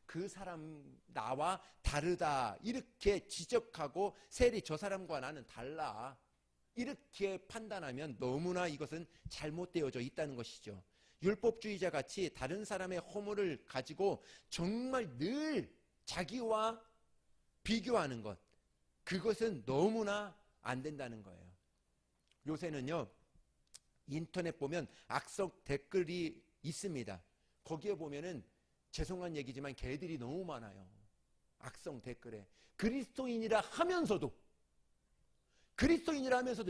그 사람 나와 다르다 이렇게 지적하고, 세리 저 사람과 나는 달라 이렇게 판단하면 너무나 이것은 잘못되어져 있다는 것이죠. 율법주의자 같이 다른 사람의 허물을 가지고 정말 늘 자기와 비교하는 것, 그것은 너무나 안 된다는 거예요. 요새는요, 인터넷 보면 악성 댓글이 있습니다. 거기에 보면은 죄송한 얘기지만 개들이 너무 많아요. 악성 댓글에 그리스도인이라 하면서도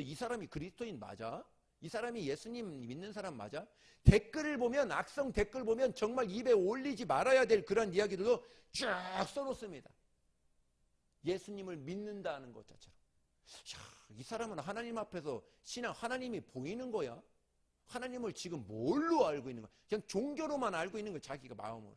이 사람이 그리스도인 맞아? 이 사람이 예수님 믿는 사람 맞아? 댓글을 보면, 악성 댓글 보면 정말 입에 올리지 말아야 될 그런 이야기들도 쫙 써놓습니다. 예수님을 믿는다는 것 자체로. 이 사람은 하나님 앞에서 하나님이 보이는 거야? 하나님을 지금 뭘로 알고 있는 거야? 그냥 종교로만 알고 있는 거야, 자기가 마음으로.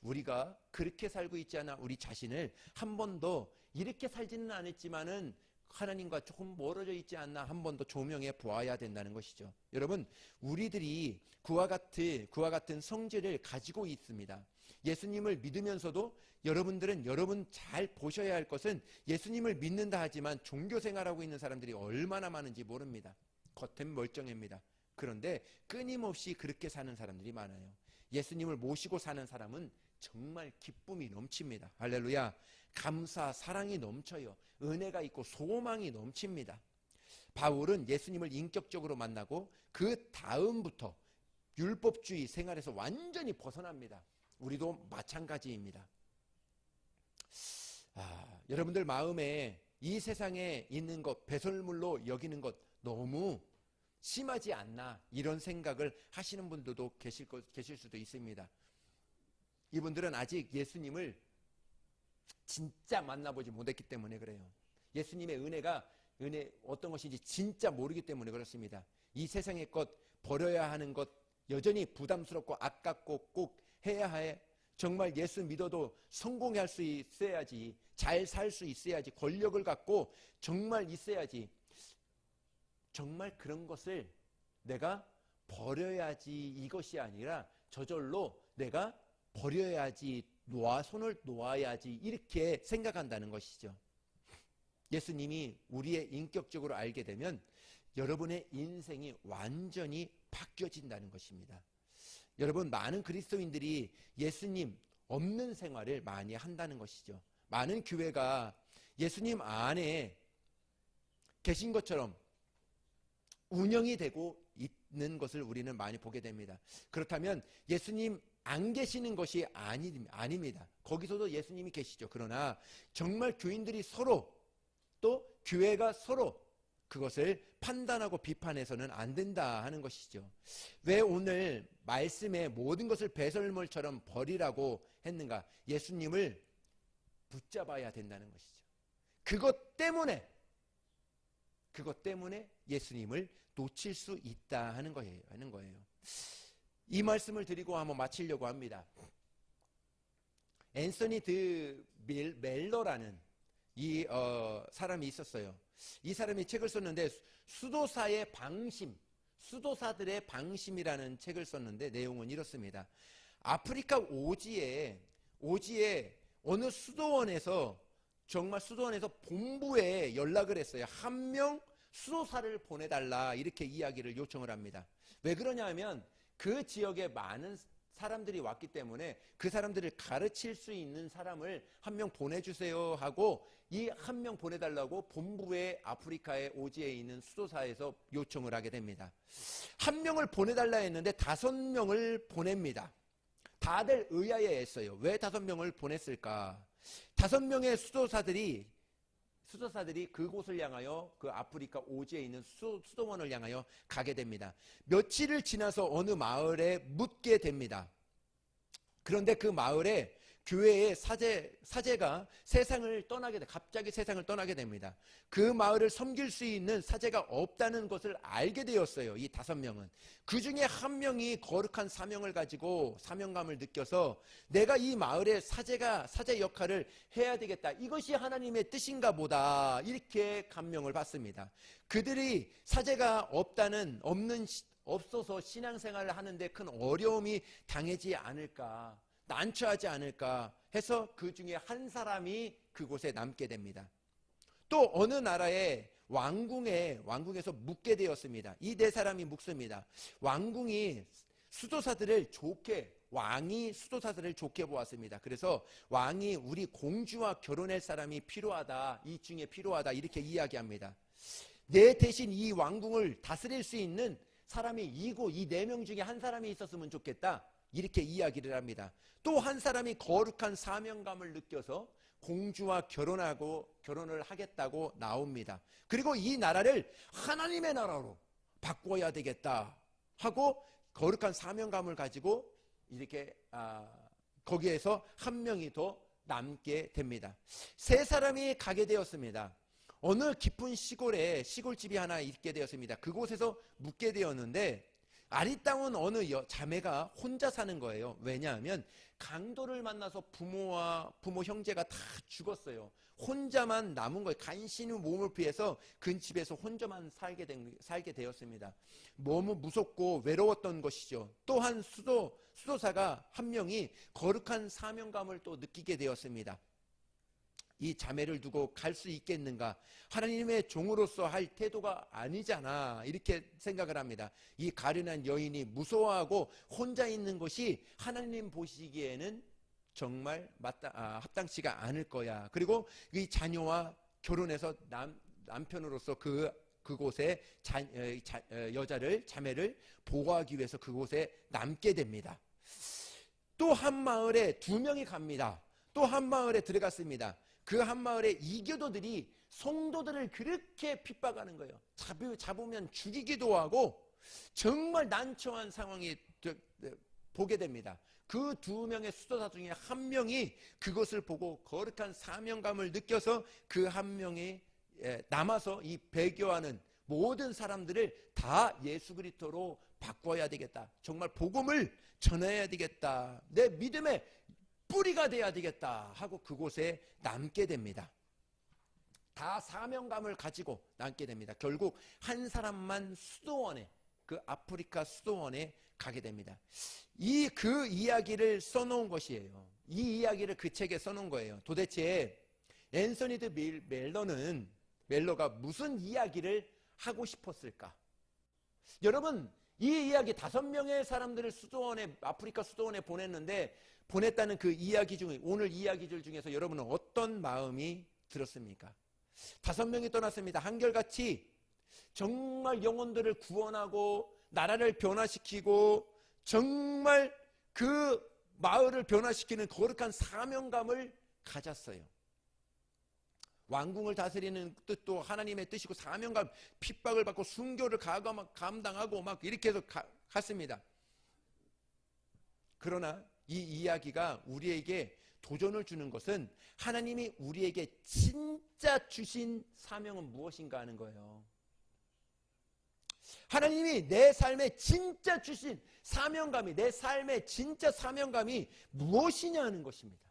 우리가 그렇게 살고 있지 않아? 우리 자신을 한 번 더, 이렇게 살지는 않았지만은 하나님과 조금 멀어져 있지 않나, 한 번 더 조명해 보아야 된다는 것이죠. 여러분, 우리들이 그와 같은 성질을 가지고 있습니다. 예수님을 믿으면서도 여러분들은 여러분 잘 보셔야 할 것은, 예수님을 믿는다 하지만 종교 생활하고 있는 사람들이 얼마나 많은지 모릅니다. 겉은 멀쩡합니다. 그런데 끊임없이 그렇게 사는 사람들이 많아요. 예수님을 모시고 사는 사람은 정말 기쁨이 넘칩니다. 할렐루야. 감사, 사랑이 넘쳐요. 은혜가 있고 소망이 넘칩니다. 바울은 예수님을 인격적으로 만나고 그 다음부터 율법주의 생활에서 완전히 벗어납니다. 우리도 마찬가지입니다. 여러분들 마음에 이 세상에 있는 것, 배설물로 여기는 것 너무 심하지 않나, 이런 생각을 하시는 분들도 계실 수도 있습니다. 이분들은 아직 예수님을 진짜 만나보지 못했기 때문에 그래요. 예수님의 은혜 어떤 것인지 진짜 모르기 때문에 그렇습니다. 이 세상의 것, 버려야 하는 것, 여전히 부담스럽고 아깝고 꼭 해야 해. 정말 예수 믿어도 성공할 수 있어야지, 잘 살 수 있어야지, 권력을 갖고 정말 있어야지, 정말 그런 것을 내가 버려야지, 이것이 아니라 저절로 내가 버려야지, 손을 놓아야지, 이렇게 생각한다는 것이죠. 예수님이 우리의 인격적으로 알게 되면 여러분의 인생이 완전히 바뀌어진다는 것입니다. 여러분, 많은 그리스도인들이 예수님 없는 생활을 많이 한다는 것이죠. 많은 교회가 예수님 안에 계신 것처럼 운영이 되고 있는 것을 우리는 많이 보게 됩니다. 그렇다면 예수님 안 계시는 것이 아닙니다. 거기서도 예수님이 계시죠. 그러나 정말 교인들이 서로, 또 교회가 서로 그것을 판단하고 비판해서는 안 된다 하는 것이죠. 왜 오늘 말씀에 모든 것을 배설물처럼 버리라고 했는가? 예수님을 붙잡아야 된다는 것이죠. 그것 때문에 예수님을 놓칠 수 있다 하는 거예요. 이 말씀을 드리고 한번 마치려고 합니다. 앤서니 드 멜러라는 이 사람이 있었어요. 이 사람이 책을 썼는데 수도사들의 방심이라는 책을 썼는데 내용은 이렇습니다. 아프리카 오지에 어느 수도원에서, 정말 수도원에서 본부에 연락을 했어요. 한 명 수도사를 보내달라, 이렇게 이야기를 요청을 합니다. 왜 그러냐 하면 그 지역에 많은 사람들이 왔기 때문에 그 사람들을 가르칠 수 있는 사람을 한 명 보내주세요 하고, 이 한 명 보내달라고 본부의 아프리카의 오지에 있는 수도사에서 요청을 하게 됩니다. 한 명을 보내달라 했는데 5명을 보냅니다. 다들 의아해했어요. 왜 5명을 보냈을까? 5명의 수도사들이 그곳을 향하여, 그 아프리카 오지에 있는 수도원을 향하여 가게 됩니다. 며칠을 지나서 어느 마을에 묻게 됩니다. 그런데 그 마을에 교회의 사제가 갑자기 세상을 떠나게 됩니다. 그 마을을 섬길 수 있는 사제가 없다는 것을 알게 되었어요. 이 5명은. 그 중에 한 명이 거룩한 사명을 가지고 사명감을 느껴서 내가 이 마을의 사제 역할을 해야 되겠다. 이것이 하나님의 뜻인가 보다. 이렇게 감명을 받습니다. 그들이 사제가 없어서 신앙생활을 하는데 큰 어려움이 당하지 않을까, 난처하지 않을까 해서 그 중에 한 사람이 그곳에 남게 됩니다. 또 어느 나라의 왕궁에서 묵게 되었습니다. 이 4사람이 묵습니다. 왕이 수도사들을 좋게 보았습니다. 그래서 왕이 우리 공주와 결혼할 사람이 필요하다, 이 중에 필요하다, 이렇게 이야기합니다. 내 대신 이 왕궁을 다스릴 수 있는 사람이 이 4명 중에 한 사람이 있었으면 좋겠다, 이렇게 이야기를 합니다. 또 한 사람이 거룩한 사명감을 느껴서 공주와 결혼을 하겠다고 나옵니다. 그리고 이 나라를 하나님의 나라로 바꿔야 되겠다 하고 거룩한 사명감을 가지고 이렇게 거기에서 한 명이 더 남게 됩니다. 3사람이 가게 되었습니다. 어느 깊은 시골집이 하나 있게 되었습니다. 그곳에서 묵게 되었는데 아리따운 어느 자매가 혼자 사는 거예요. 왜냐하면 강도를 만나서 부모 형제가 다 죽었어요. 혼자만 남은 거예요. 간신히 몸을 피해서 그 집에서 혼자만 살게 되었습니다. 너무 무섭고 외로웠던 것이죠. 또한 수도사가 한 명이 거룩한 사명감을 또 느끼게 되었습니다. 이 자매를 두고 갈 수 있겠는가? 하나님의 종으로서 할 태도가 아니잖아, 이렇게 생각을 합니다. 이 가련한 여인이 무서워하고 혼자 있는 것이 하나님 보시기에는 정말 합당치가 않을 거야. 그리고 이 자녀와 결혼해서 남편으로서 그곳에 자매를 보호하기 위해서 그곳에 남게 됩니다. 또 한 마을에 2명이 갑니다. 또 한 마을에 들어갔습니다. 그 한 마을에 이교도들이 성도들을 그렇게 핍박하는 거예요. 잡으면 죽이기도 하고 정말 난처한 상황이 보게 됩니다. 그 2명의 수도사 중에 한 명이 그것을 보고 거룩한 사명감을 느껴서 그 한 명이 남아서 이 배교하는 모든 사람들을 다 예수 그리스도로 바꿔야 되겠다. 정말 복음을 전해야 되겠다. 내 믿음의 뿌리가 돼야 되겠다 하고 그곳에 남게 됩니다. 다 사명감을 가지고 남게 됩니다. 결국 한 사람만 그 아프리카 수도원에 가게 됩니다. 그 이야기를 써놓은 것이에요. 이 이야기를 그 책에 써놓은 거예요. 도대체 앤서니 드 멜러는 멜로가 무슨 이야기를 하고 싶었을까? 여러분, 이 이야기 5명의 사람들을 수도원에, 아프리카 수도원에 보냈다는 그 이야기 중에, 오늘 이야기들 중에서 여러분은 어떤 마음이 들었습니까? 5명이 떠났습니다. 한결같이 정말 영혼들을 구원하고 나라를 변화시키고 정말 그 마을을 변화시키는 거룩한 사명감을 가졌어요. 왕궁을 다스리는 뜻도 하나님의 뜻이고 사명감, 핍박을 받고 순교를 감당하고 막 이렇게 해서 갔습니다. 그러나 이 이야기가 우리에게 도전을 주는 것은 하나님이 우리에게 진짜 주신 사명은 무엇인가 하는 거예요. 하나님이 내 삶에 진짜 주신 사명감이, 내 삶의 진짜 사명감이 무엇이냐 하는 것입니다.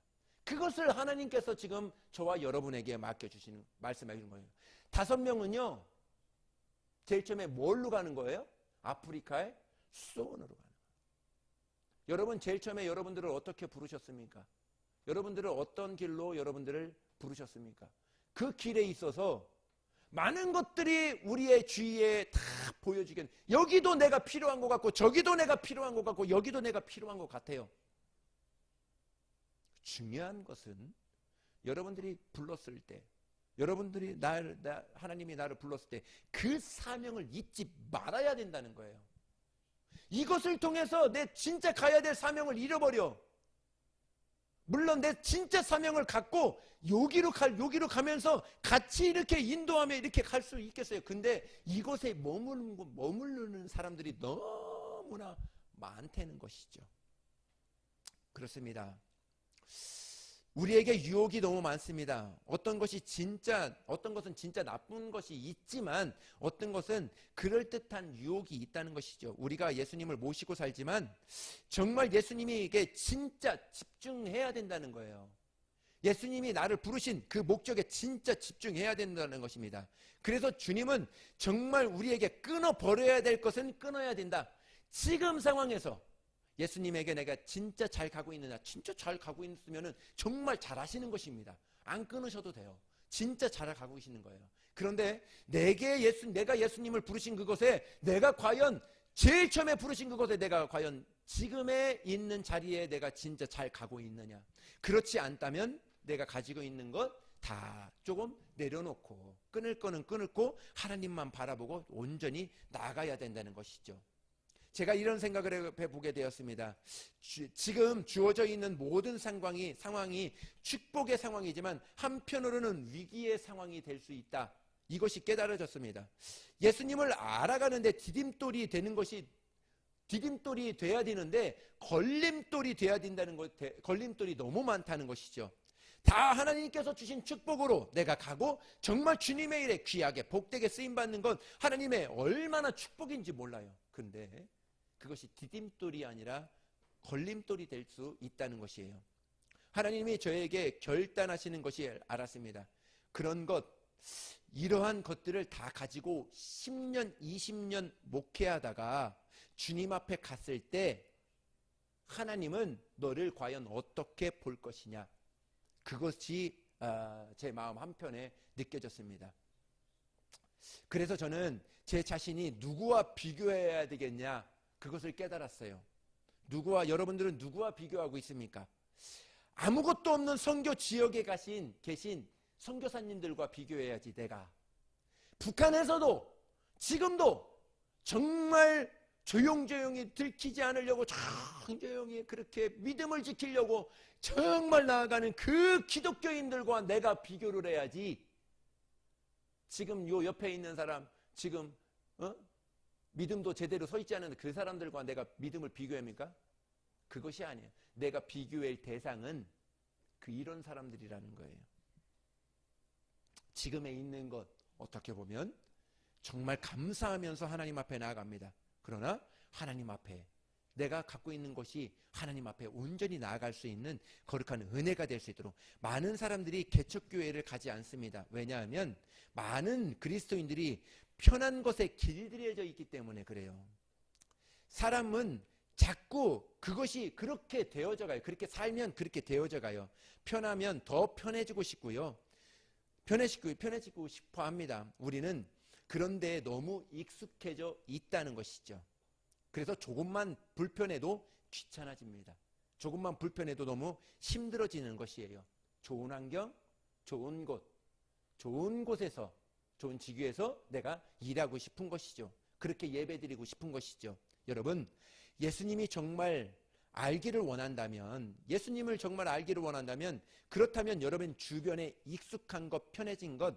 그것을 하나님께서 지금 저와 여러분에게 맡겨주시는, 말씀해 주는 거예요. 5명은요, 제일 처음에 뭘로 가는 거예요? 아프리카의 수도원으로 가는 거예요. 여러분, 제일 처음에 여러분들을 어떻게 부르셨습니까? 여러분들을 어떤 길로 여러분들을 부르셨습니까? 그 길에 있어서 많은 것들이 우리의 주위에 다 보여지겠, 여기도 내가 필요한 것 같고 저기도 내가 필요한 것 같고 여기도 내가 필요한 것 같아요. 중요한 것은 여러분들이 불렀을 때, 여러분들이 하나님이 나를 불렀을 때 그 사명을 잊지 말아야 된다는 거예요. 이것을 통해서 내 진짜 가야 될 사명을 잃어버려. 물론 내 진짜 사명을 갖고 여기로 가면서 같이 이렇게 인도하며 이렇게 갈 수 있겠어요. 근데 이곳에 머무르는 사람들이 너무나 많다는 것이죠. 그렇습니다. 우리에게 유혹이 너무 많습니다. 어떤 것은 진짜 나쁜 것이 있지만 어떤 것은 그럴듯한 유혹이 있다는 것이죠. 우리가 예수님을 모시고 살지만 정말 예수님에게 진짜 집중해야 된다는 거예요. 예수님이 나를 부르신 그 목적에 진짜 집중해야 된다는 것입니다. 그래서 주님은 정말 우리에게 끊어버려야 될 것은 끊어야 된다. 지금 상황에서 예수님에게 내가 진짜 잘 가고 있느냐, 진짜 잘 가고 있으면 정말 잘 하시는 것입니다. 안 끊으셔도 돼요. 진짜 잘 가고 계시는 거예요. 그런데 내가 예수님을 부르신 그곳에 내가 과연 제일 처음에 부르신 그곳에 내가 과연 지금에 있는 자리에 내가 진짜 잘 가고 있느냐. 그렇지 않다면 내가 가지고 있는 것 다 조금 내려놓고 끊을 거는 끊고 하나님만 바라보고 온전히 나아가야 된다는 것이죠. 제가 이런 생각을 해보게 되었습니다. 지금 주어져 있는 모든 상황이 축복의 상황이지만 한편으로는 위기의 상황이 될 수 있다. 이것이 깨달아졌습니다. 예수님을 알아가는데 디딤돌이 돼야 되는데 걸림돌이 돼야 된다는 것, 걸림돌이 너무 많다는 것이죠. 다 하나님께서 주신 축복으로 내가 가고 정말 주님의 일에 귀하게 복되게 쓰임받는 건 하나님의 얼마나 축복인지 몰라요. 근데 그것이 디딤돌이 아니라 걸림돌이 될 수 있다는 것이에요. 하나님이 저에게 결단하시는 것이 알았습니다. 이러한 것들을 다 가지고 10년, 20년 목회하다가 주님 앞에 갔을 때 하나님은 너를 과연 어떻게 볼 것이냐. 그것이 제 마음 한편에 느껴졌습니다. 그래서 저는 제 자신이 누구와 비교해야 되겠냐, 그것을 깨달았어요. 여러분들은 누구와 비교하고 있습니까? 아무것도 없는 선교 지역에 계신 선교사님들과 비교해야지. 내가 북한에서도 지금도 정말 조용조용히 들키지 않으려고 조용히 그렇게 믿음을 지키려고 정말 나아가는 그 기독교인들과 내가 비교를 해야지. 지금 요 옆에 있는 사람 지금 믿음도 제대로 서 있지 않은 그 사람들과 내가 믿음을 비교합니까? 그것이 아니에요. 내가 비교할 대상은 이런 사람들이라는 거예요. 지금에 있는 것 어떻게 보면 정말 감사하면서 하나님 앞에 나아갑니다. 그러나 하나님 앞에 내가 갖고 있는 것이 하나님 앞에 온전히 나아갈 수 있는 거룩한 은혜가 될 수 있도록 많은 사람들이 개척교회를 가지 않습니다. 왜냐하면 많은 그리스도인들이 편한 것에 길들여져 있기 때문에 그래요. 사람은 자꾸 그것이 그렇게 되어져 가요. 그렇게 살면 그렇게 되어져 가요. 편하면 더 편해지고 싶고요. 편해지고 싶어 합니다. 우리는 그런데 너무 익숙해져 있다는 것이죠. 그래서 조금만 불편해도 귀찮아집니다. 조금만 불편해도 너무 힘들어지는 것이에요. 좋은 환경, 좋은 곳, 좋은 곳에서, 좋은 직위에서 내가 일하고 싶은 것이죠. 그렇게 예배드리고 싶은 것이죠. 여러분, 예수님이 정말 알기를 원한다면, 예수님을 정말 알기를 원한다면, 그렇다면 여러분 주변에 익숙한 것, 편해진 것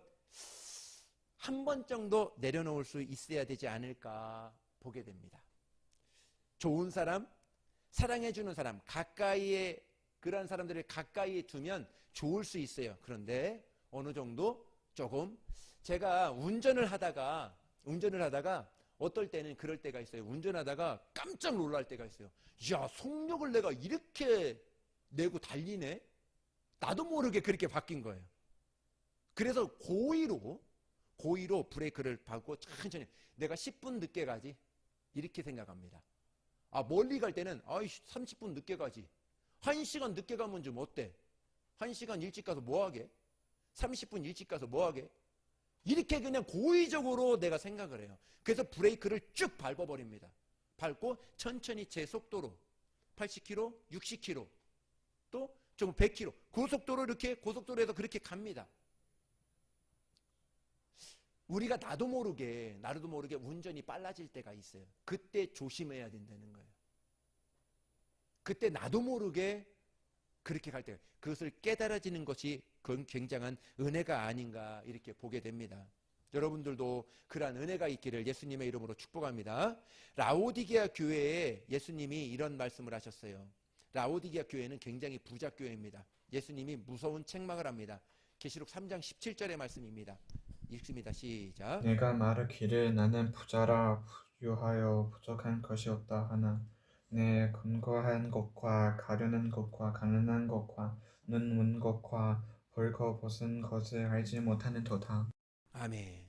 한 번 정도 내려놓을 수 있어야 되지 않을까 보게 됩니다. 좋은 사람, 사랑해주는 사람, 가까이에, 그런 사람들을 가까이에 두면 좋을 수 있어요. 그런데 어느 정도 조금, 제가 운전을 하다가 어떨 때는 그럴 때가 있어요. 운전하다가 깜짝 놀랄 때가 있어요. 야, 속력을 내가 이렇게 내고 달리네? 나도 모르게 그렇게 바뀐 거예요. 그래서 고의로 브레이크를 밟고 천천히, 내가 10분 늦게 가지, 이렇게 생각합니다. 멀리 갈 때는 30분 늦게 가지, 1시간 늦게 가면 좀 어때? 1시간 일찍 가서 뭐하게? 30분 일찍 가서 뭐하게? 이렇게 그냥 고의적으로 내가 생각을 해요. 그래서 브레이크를 쭉 밟아버립니다. 밟고 천천히 제 속도로 80km, 60km, 또 좀 100km, 고속도로에서 그렇게 갑니다. 우리가 나도 모르게 운전이 빨라질 때가 있어요. 그때 조심해야 된다는 거예요. 그때 나도 모르게 그렇게 갈 때, 그것을 깨달아지는 것이 그건 굉장한 은혜가 아닌가 이렇게 보게 됩니다. 여러분들도 그러한 은혜가 있기를 예수님의 이름으로 축복합니다. 라오디게아 교회에 예수님이 이런 말씀을 하셨어요. 라오디게아 교회는 굉장히 부자 교회입니다. 예수님이 무서운 책망을 합니다. 계시록 3장 17절의 말씀입니다. 읽습니다. 시작. 내가 말하기를 나는 부자라 부유하여 부족한 것이 없다 하나 내 건거한 것과 가련한 것과 가난한 것과 눈 먼 것과 벌거벗은 것을 알지 못하는도다. 아멘.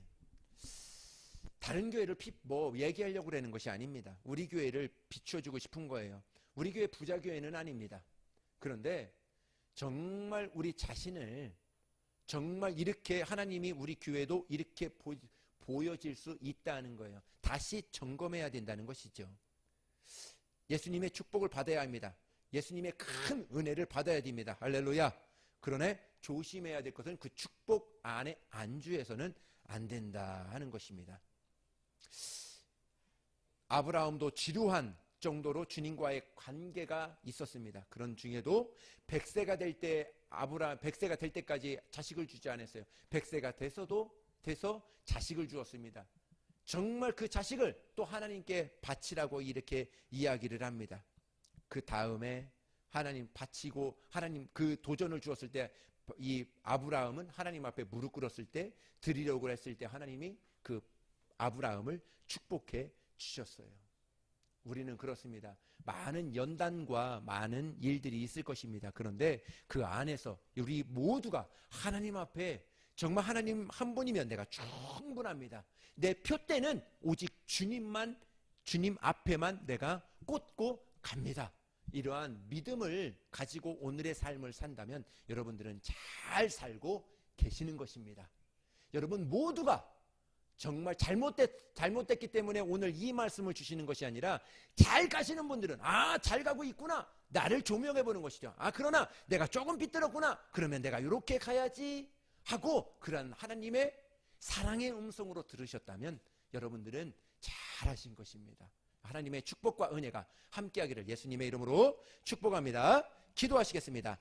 다른 교회를 얘기하려고 그러는 것이 아닙니다. 우리 교회를 비추어주고 싶은 거예요. 우리 교회 부자 교회는 아닙니다. 그런데 정말 우리 자신을 정말 이렇게 하나님이 우리 교회도 이렇게 보여질 수 있다는 거예요. 다시 점검해야 된다는 것이죠. 예수님의 축복을 받아야 합니다. 예수님의 큰 은혜를 받아야 됩니다. 할렐루야. 그러나 조심해야 될 것은 그 축복 안에 안주해서는 안 된다 하는 것입니다. 아브라함도 지루한 정도로 주님과의 관계가 있었습니다. 그런 중에도 100세가 될 때까지 자식을 주지 않았어요. 100세가 돼서 자식을 주었습니다. 정말 그 자식을 또 하나님께 바치라고 이렇게 이야기를 합니다. 그 다음에 하나님 바치고 하나님 그 도전을 주었을 때 이 아브라함은 하나님 앞에 무릎 꿇었을 때 드리려고 했을 때 하나님이 그 아브라함을 축복해 주셨어요. 우리는 그렇습니다. 많은 연단과 많은 일들이 있을 것입니다. 그런데 그 안에서 우리 모두가 하나님 앞에 정말 하나님 한 분이면 내가 충분합니다. 내 표대는 오직 주님 앞에만 내가 꽂고 갑니다. 이러한 믿음을 가지고 오늘의 삶을 산다면 여러분들은 잘 살고 계시는 것입니다. 여러분 모두가 정말 잘못됐기 때문에 오늘 이 말씀을 주시는 것이 아니라 잘 가시는 분들은 잘 가고 있구나, 나를 조명해 보는 것이죠. 그러나 내가 조금 삐뚤었구나, 그러면 내가 이렇게 가야지 하고 그런 하나님의 사랑의 음성으로 들으셨다면 여러분들은 잘하신 것입니다. 하나님의 축복과 은혜가 함께하기를 예수님의 이름으로 축복합니다. 기도하시겠습니다.